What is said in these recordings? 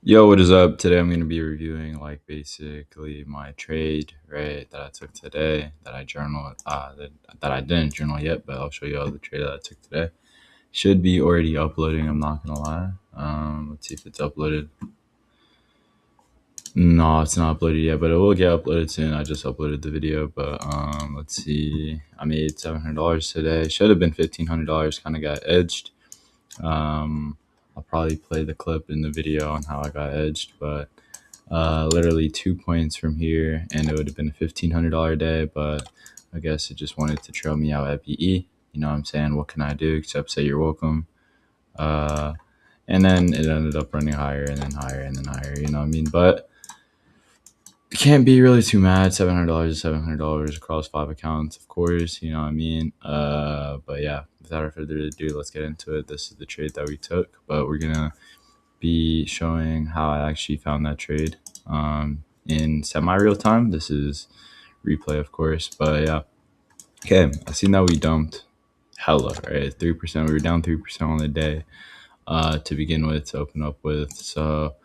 Yo, what is up? Today I'm going to be reviewing basically my trade, right, that I took today, that I journaled, that I didn't journal yet, but I'll show you all the trade that I took today. Should be already uploading, I'm not going to lie. Let's see if it's uploaded. No, it's not uploaded yet, but it will get uploaded soon. I just uploaded the video, but let's see. I made $700 today. Should have been $1,500, kind of got edged. I'll probably play the clip in the video on how I got edged, but literally 2 points from here, and it would have been a $1,500 day, but I guess it just wanted to trail me out at PE. You know what I'm saying? What can I do except say you're welcome? Uh, and then it ended up running higher and then higher and then higher, you know what I mean? But can't be really too mad. $700 is $700 across 5 accounts, of course, you know what I mean? But yeah, without further ado, let's get into it. This is the trade that we took, but we're gonna be showing how I actually found that trade in semi-real time. This is replay, of course, but yeah. Okay, I seen that we dumped hella, right? 3%. We were down 3% on the day to begin with, to open up with. So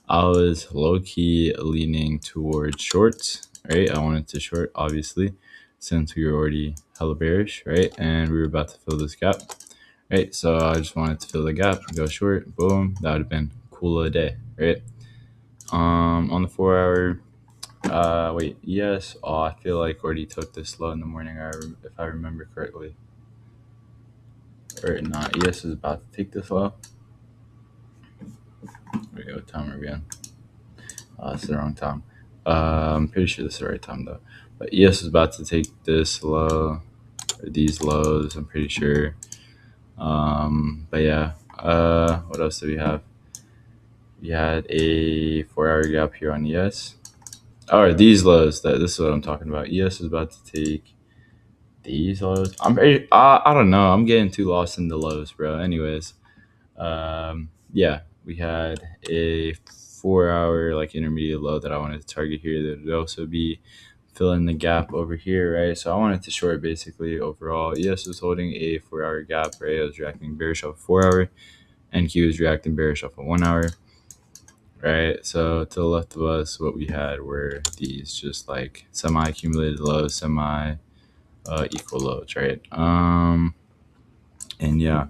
I was low-key leaning towards shorts, right? I wanted to short, obviously, since we were already hella bearish, right? And we were about to fill this gap, right? So I just wanted to fill the gap, go short, boom. That would have been cool a day, right? On the 4 hour, wait, yes. Oh, I feel like already took this low in the morning, if I remember correctly. Or not, ES is about to take this low. Wait, what time are we on? It's the wrong time. I'm pretty sure this is the right time though. But ES is about to take this low, or these lows, I'm pretty sure. But yeah, what else do we have? We had a 4 hour gap here on ES. Or these lows. This is what I'm talking about. ES is about to take these lows. I don't know. I'm getting too lost in the lows, bro. Anyways, yeah, we had a 4 hour intermediate low that I wanted to target here. That would also be filling the gap over here, right? So I wanted to short basically overall. ES was holding a 4 hour gap, right? I was reacting bearish off a 4 hour, and Q was reacting bearish off a 1 hour. Right, so to the left of us, what we had were these just semi-accumulated lows, equal lows, right? And yeah,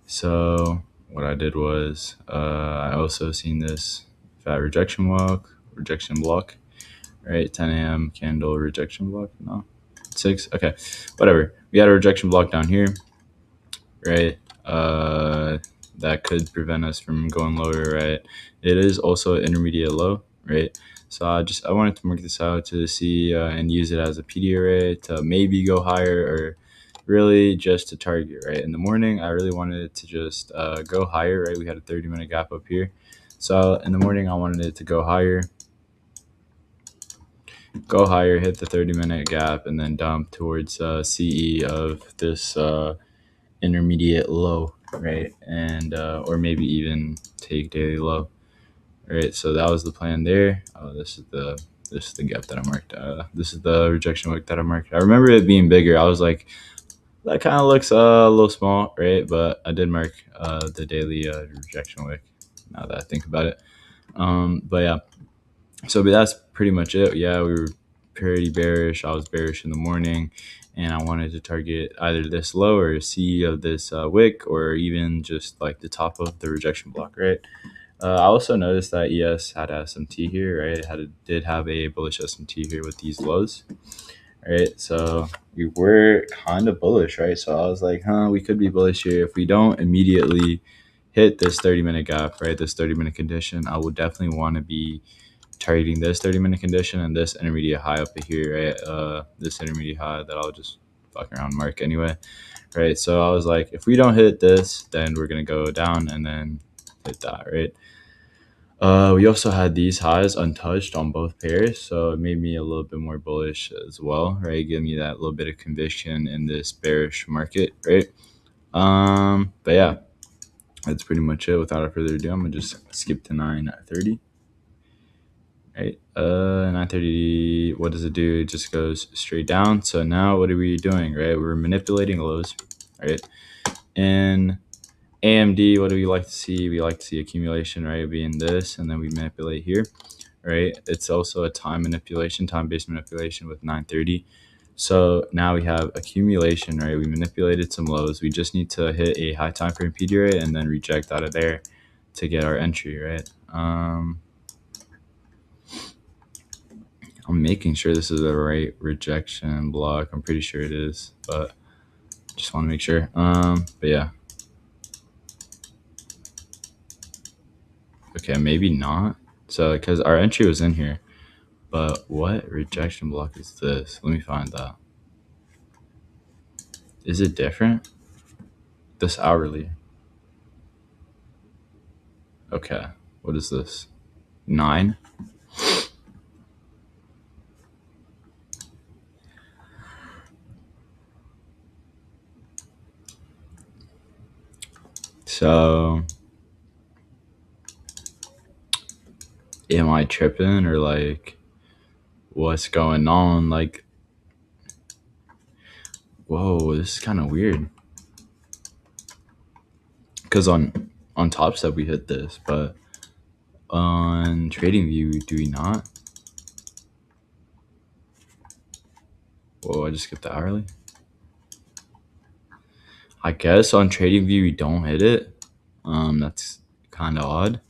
so what I did was I also seen this fat rejection block, right? 10 a.m. candle rejection block. No, 6. Okay, whatever. We had a rejection block down here, right? That could prevent us from going lower, right? It is also an intermediate low, right? So I wanted to mark this out to see and use it as a PD array to maybe go higher, or really just to target, right? In the morning, I really wanted it to just go higher, right? We had a 30-minute gap up here. So in the morning, I wanted it to go higher, hit the 30-minute gap, and then dump towards CE of this intermediate low, right? And or maybe even take daily low, right? So that was the plan there. This is the gap that I marked. This is the rejection wick that I marked. I remember it being bigger. I was like, that kind of looks a little small, right? But I did mark the daily rejection wick, now that I think about it. But yeah, so but that's pretty much it. Yeah, we were pretty bearish. I was bearish in the morning, and I wanted to target either this low or C of this wick, or even just like the top of the rejection block, right? I also noticed that ES had SMT here, right? Did have a bullish SMT here with these lows, right? So we were kind of bullish, right? So I was like, we could be bullish here if we don't immediately hit this 30-minute gap, right? This 30-minute condition. I would definitely want to be targeting this 30-minute condition and this intermediate high up here, right? This intermediate high that I'll just fuck around mark anyway, right? So I was like, if we don't hit this, then we're gonna go down and then hit that, right? We also had these highs untouched on both pairs, so it made me a little bit more bullish as well, right? Give me that little bit of conviction in this bearish market, right? But yeah, that's pretty much it. Without further ado, I'm gonna just skip to 9:30. Right, 9:30. What does it do? It just goes straight down. So now what are we doing, right? We're manipulating lows, right? And AMD, what do we like to see? We like to see accumulation, right, being this, and then we manipulate here, right? It's also a time manipulation, time-based manipulation with 930. So now we have accumulation, right? We manipulated some lows. We just need to hit a high time frame PD rate and then reject out of there to get our entry, right? I'm making sure this is the right rejection block. I'm pretty sure it is, but just want to make sure. But yeah. Okay, maybe not. So because our entry was in here, but what rejection block is this? Let me find that. Is it different? This hourly. Okay, what is this? 9. So am I tripping or like what's going on? Like, whoa, this is kind of weird. Because on Top Step we hit this, but on TradingView do we not? Whoa, I just skipped the hourly. I guess on TradingView we don't hit it. That's kind of odd.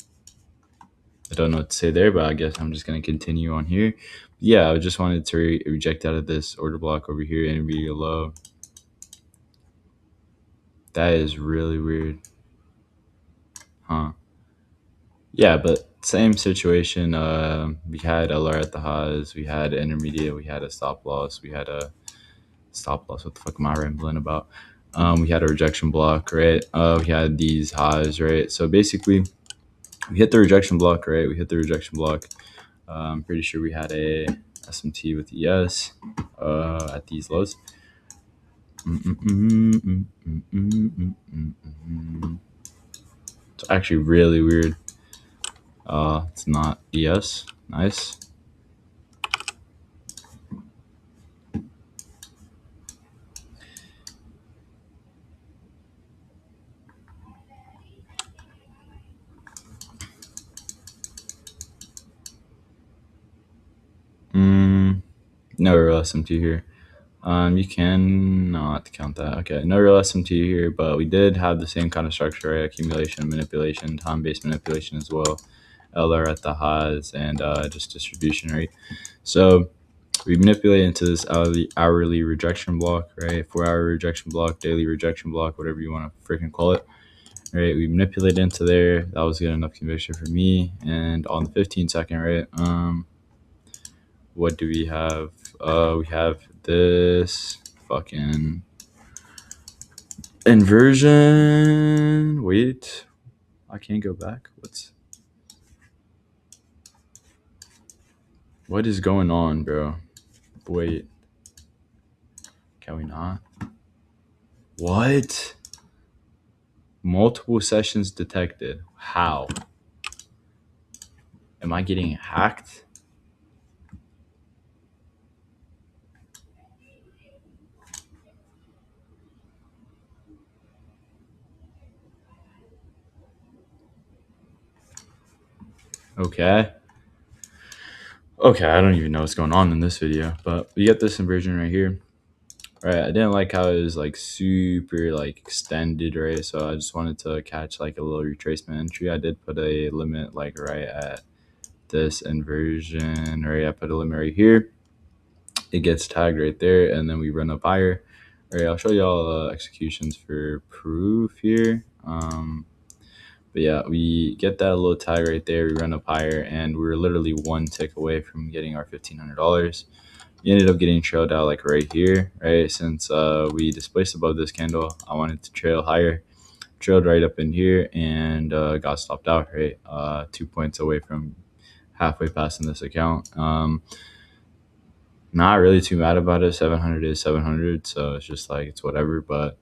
I don't know what to say there, but I guess I'm just gonna continue on here. Yeah, I just wanted to reject out of this order block over here and be low. That is really weird, huh? Yeah, but same situation. We had LR at the highs, we had intermediate, we had a stop loss, we had a stop loss. What the fuck am I rambling about? We had a rejection block, right? We had these highs, right? So basically, we hit the rejection block, right? We hit the rejection block. I'm pretty sure we had a SMT with ES at these lows. It's actually really weird. It's not ES. Nice. No real SMT here. You cannot count that. Okay, no real SMT here, but we did have the same kind of structure, right? Accumulation, manipulation, time-based manipulation as well. LR at the highs and just distribution rate. So we manipulate into this hourly rejection block, right? 4-hour rejection block, daily rejection block, whatever you want to freaking call it. Right, we manipulate into there. That was good enough conviction for me. And on the 15-second, right? What do we have? We have this fucking inversion. Wait, I can't go back. What is going on, bro? Wait, can we not? What? Multiple sessions detected. How? Am I getting hacked? Okay. Okay, I don't even know what's going on in this video, but we get this inversion right here. Right, I didn't like how it was like super like extended, right? So I just wanted to catch like a little retracement entry. I did put a limit like right at this inversion, right? I put a limit right here. It gets tagged right there, and then we run up higher. All right, I'll show y'all executions for proof here. But yeah, we get that little tag right there. We run up higher, and we're literally one tick away from getting our $1,500. We ended up getting trailed out like right here, right? Since we displaced above this candle, I wanted to trail higher. Trailed right up in here and got stopped out, right? 2 points away from halfway passing this account. Not really too mad about it. 700 is 700, so it's just like it's whatever. But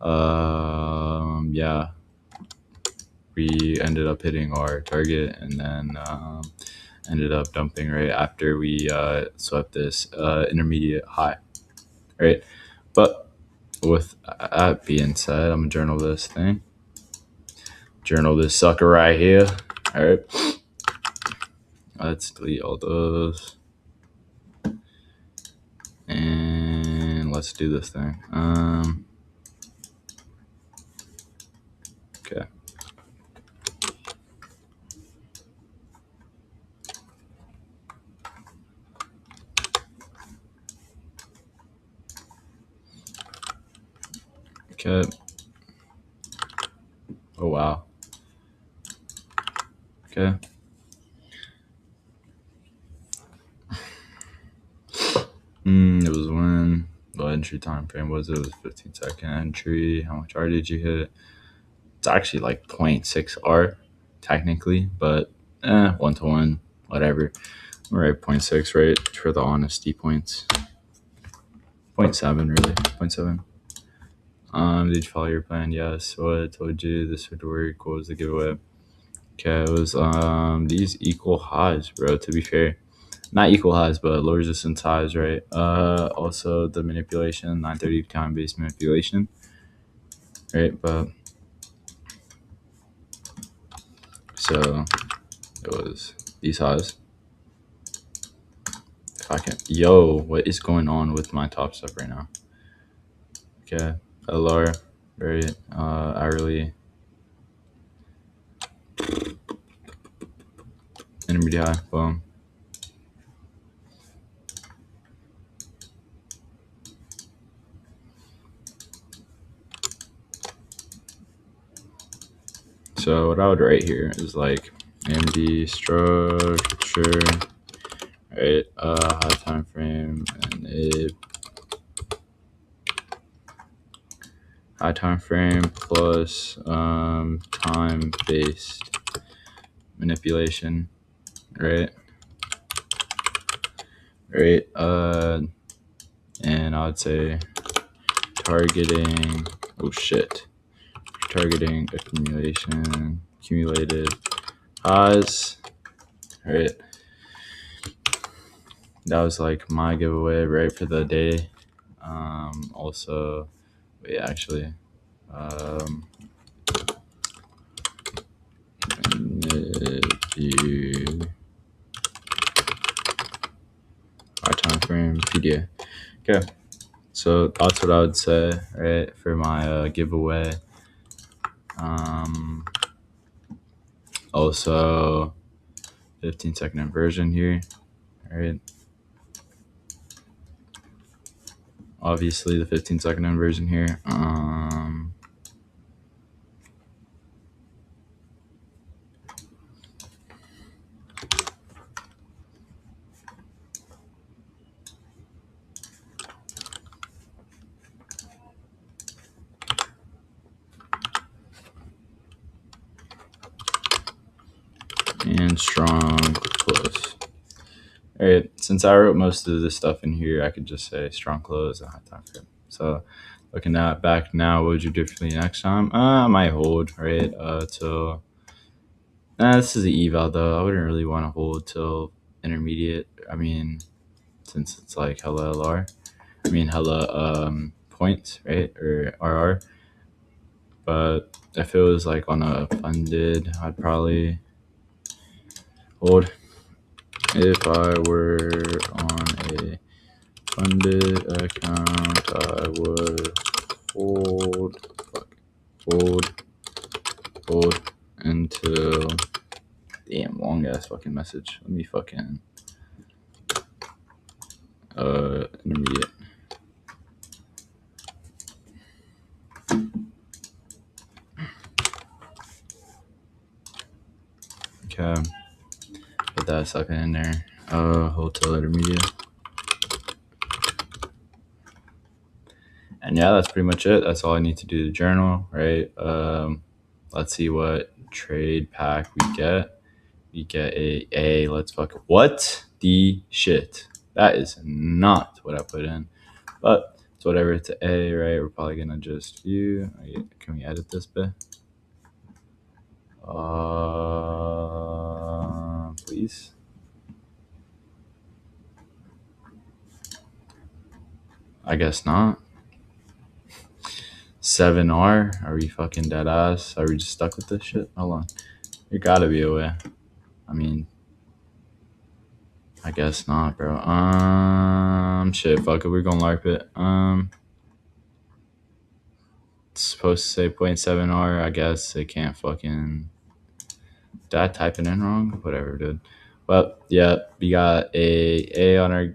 yeah, we ended up hitting our target and then ended up dumping right after we swept this intermediate high, right? But with that being said, I'm gonna journal this thing. journal this sucker right here. All right. Let's delete all those. And let's do this thing. Okay. Okay. Oh, wow. Okay. It was when the entry time frame was. It was 15-second entry. How much R did you hit? It's actually like 0.6 R technically, but 1-to-1, whatever. All right, 0.6, right, for the honesty points. 0.7, really. 0.7. Did you follow your plan? Yes. What I told you this would work. What was the giveaway? Okay, it was these equal highs, bro. To be fair, not equal highs, but low resistance highs, right? Also the manipulation, 930 time based manipulation, right? But so it was these highs. If I can, yo, what is going on with my top stuff right now? Okay, LR, right? Hourly, intermediate high, boom. So what I would write here is like AMD structure, right? High time frame and a high time frame plus time based manipulation, right? Right. And I would say targeting. Oh shit. Targeting accumulated highs, right? That was like my giveaway, right, for the day. Also, wait, actually, high time frame PDA. Okay, so that's what I would say, right, for my giveaway. Also, 15-second inversion here, right? Obviously, the 15-second inversion here. And strong close. All right, since I wrote most of this stuff in here, I could just say strong close and high time frame. So looking at back now, what would you do differently next time? I might hold, right, till this is the eval though. I wouldn't really want to hold till intermediate. I mean, since it's like hella LR, I mean hella points, right, or RR. But if it was like on a funded, I'd probably hold. If I were on a funded account, I would hold until, damn, long ass fucking message. Let me fucking, intermediate. Okay, put that sucker in there. Hold till intermediate. And yeah, that's pretty much it. That's all I need to do to journal, right? Let's see what trade pack we get. We get a let's fuck, what the shit? That is not what I put in, but it's whatever. It's an A, right? We're probably gonna just view. Can we edit this bit? Please. I guess not. 7R? Are we fucking dead ass? Are we just stuck with this shit? Hold on. There gotta be a way. I mean, I guess not, bro. Shit, fuck it. We're gonna LARP it. It's supposed to say 0.7R. I guess it can't fucking. Did I type it in wrong? Whatever, dude. But yeah, we got a on our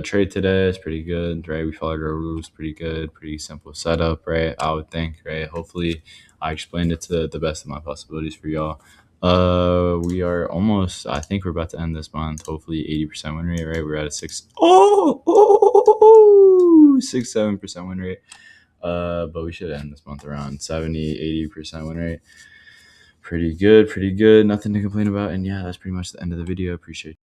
trade today. It's pretty good, right? We followed our rules pretty good, pretty simple setup, right? I would think, right? Hopefully, I explained it to the best of my possibilities for y'all. We are almost. I think we're about to end this month. Hopefully, 80% win rate, right? We're at a 7% win rate. But we should end this month around 70-80% win rate. Pretty good. Nothing to complain about. And yeah, that's pretty much the end of the video. Appreciate